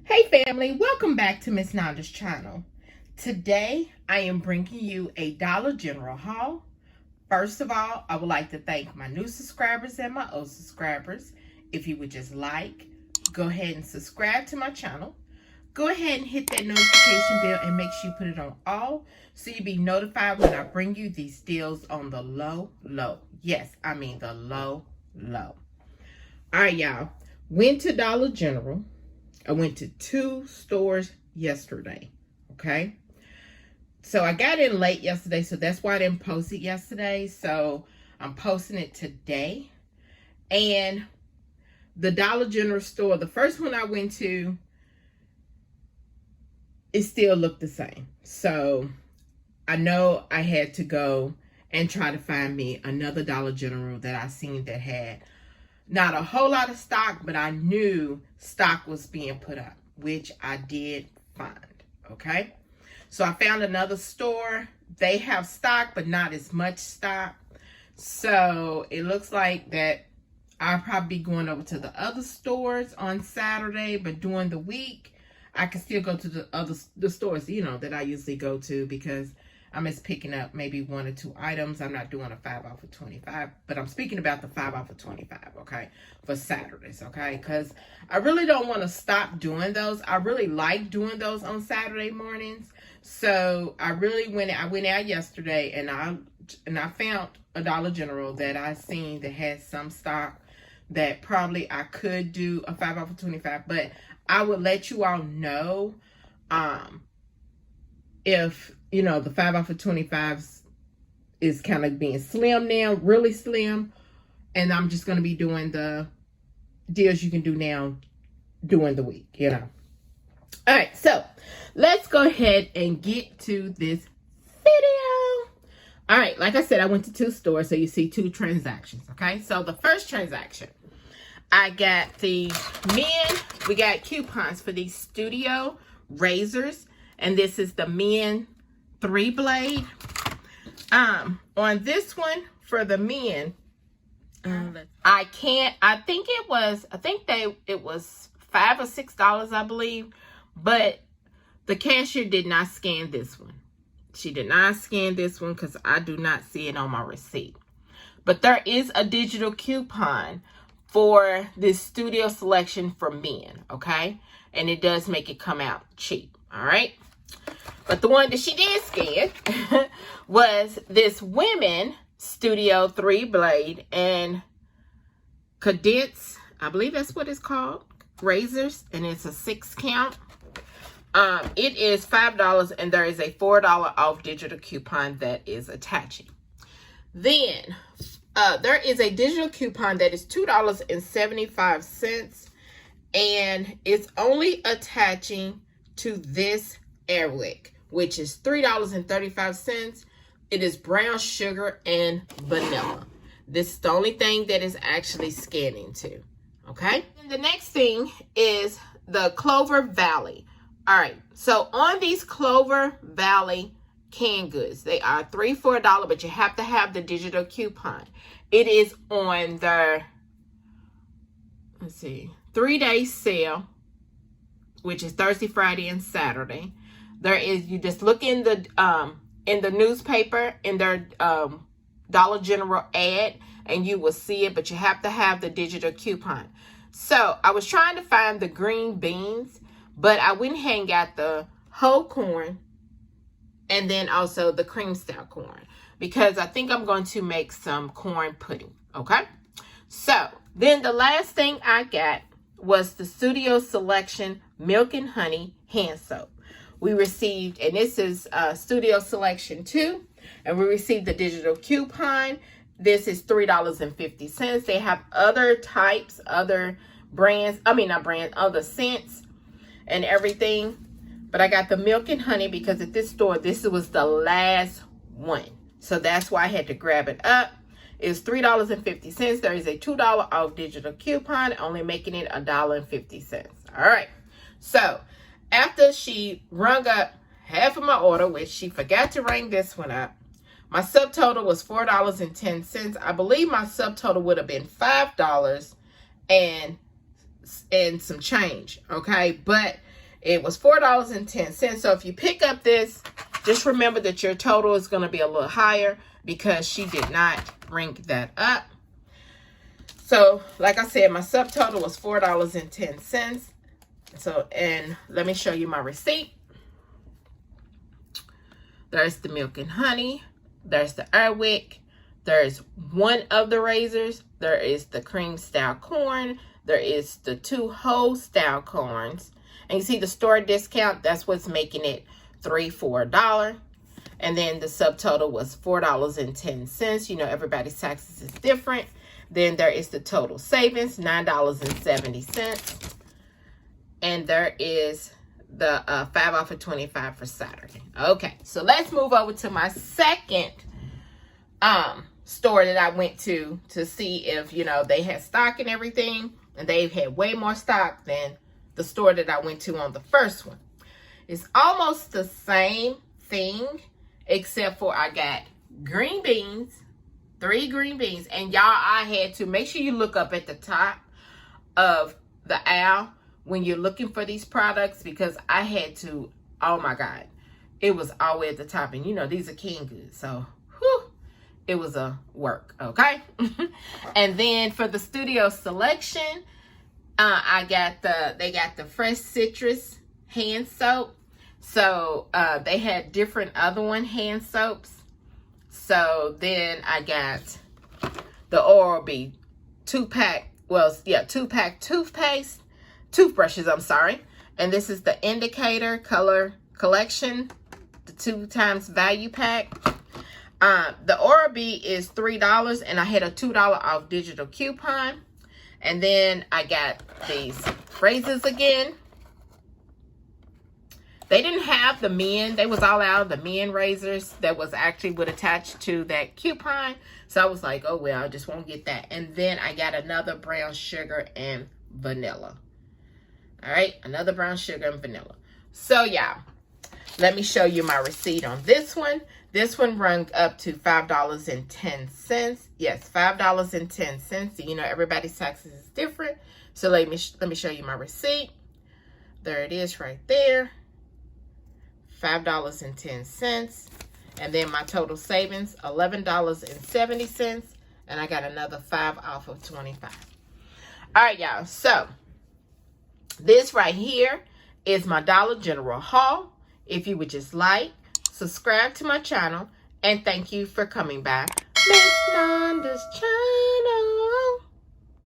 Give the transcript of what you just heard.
Hey family, welcome back to Miss Nanda's channel. Today I am bringing you a Dollar General haul. First of all, I would like to thank my new subscribers and my old subscribers. If you would just go ahead and subscribe to my channel. Go ahead and hit that notification bell and make sure you put it on all so you'll be notified when I bring you these deals on the low. Yes, I mean the low. All right, y'all. Went to Dollar General. I went to 2 stores yesterday, okay? So I got in late yesterday, so that's why I didn't post it yesterday. So I'm posting it today. And the Dollar General store, the first one I went to, it still looked the same. So I know I had to go and try to find me another Dollar General that I seen that had not a whole lot of stock, but I knew stock was being put up, which I did find, okay? So I found another store. They have stock, but not as much stock. So it looks like that I'll probably be going over to the other stores on Saturday, but during the week, I can still go to the stores, you know, that I usually go to because I'm just picking up maybe 1 or 2 items. I'm not doing a 5 off of 25, but I'm speaking about the 5 off of 25, okay, for Saturdays, okay, because I really don't want to stop doing those. I really like doing those on Saturday mornings. So I went out yesterday and I found a Dollar General that I seen that had some stock that probably I could do a 5 off of 25, but I would let you all know if, you know, the 5 off of 25s is kind of being slim now, really slim. And I'm just going to be doing the deals you can do now during the week, you know. All right, so let's go ahead and get to this video. All right, like I said, I went to 2 stores, so you see 2 transactions, okay? So the first transaction, I got the we got coupons for these studio razors. And this is the men 3-blade. On this one for the men, I think it was $5 or $6, I believe, but the cashier did not scan this one. She did not scan this one because I do not see it on my receipt. But there is a digital coupon for this studio selection for men, okay? And it does make it come out cheap, all right? But the one that she did scan was this women studio 3-blade and condense, I believe that's what it's called, razors, and it's a 6 count. It is $5 and there is a $4 off digital coupon that is attaching. Then there is a digital coupon that is $2.75 and it's only attaching to this Airwick, which is $3.35. It is brown sugar and vanilla. This is the only thing that is actually scanning to, okay? And the next thing is the Clover Valley. All right, so on these Clover Valley canned goods, they are $3 for $1, but you have to have the digital coupon. It is on their, let's see, 3-day sale, which is Thursday, Friday, and Saturday. There is, you just look in the newspaper, in their Dollar General ad, and you will see it, but you have to have the digital coupon. So I was trying to find the green beans, but I went ahead and got the whole corn and then also the cream stout corn because I think I'm going to make some corn pudding, okay? So then the last thing I got was the Studio Selection Milk and Honey Hand Soap. We received, and this is Studio Selection 2, and we received the digital coupon. This is $3.50. They have other types, other brands, other scents and everything. But I got the Milk and Honey because at this store, this was the last one. So that's why I had to grab it up. It's $3.50. There is a $2 off digital coupon, only making it $1.50. All right. So after she rung up half of my order, which she forgot to ring this one up, my subtotal was $4.10. I believe my subtotal would have been $5 and some change, okay? But It was $4.10. So if you pick up this, just remember that your total is going to be a little higher because she did not rank that up. So like I said, my subtotal was $4.10. So, and let me show you my receipt. There's the milk and honey. There's the Airwick. There's one of the razors. There is the cream style corn. There is the 2 whole style corns. And you see the store discount, that's what's making it $3 for $1. And then the subtotal was $4.10. You know, everybody's taxes is different. Then there is the total savings, $9.70. And there is the 5 off of 25 for Saturday. Okay, so let's move over to my second store that I went to see if, you know, they had stock and everything. And they had way more stock than the store that I went to on the first one. It's almost the same thing, except for I got green beans, 3 green beans. And y'all, I had to make sure you look up at the top of the aisle when you're looking for these products, because I had to, oh my God, it was all the way at the top. And you know, these are canned goods, so whew, it was a work, okay? And then for the studio selection, they got the fresh citrus hand soap. So they had different other hand soaps. So then I got the Oral-B 2-pack, well, yeah, 2-pack toothbrushes, I'm sorry. And this is the Indicator Color Collection, the 2 times value pack. The Oral-B is $3, and I had a $2 off digital coupon. And then I got these razors again. They didn't have the men. They was all out of the men razors that was actually would attach to that coupon. So I was like, oh, well, I just won't get that. And then I got another brown sugar and vanilla. All right, another brown sugar and vanilla. So, y'all, let me show you my receipt on this one. This one rung up to $5.10. Yes, $5.10. You know, everybody's taxes is different. So let me show you my receipt. There it is right there. $5.10. And then my total savings, $11.70. And I got another 5 off of 25. All right, y'all. So this right here is my Dollar General haul. If you would just like, subscribe to my channel, and thank you for coming by Miss Nanda's channel.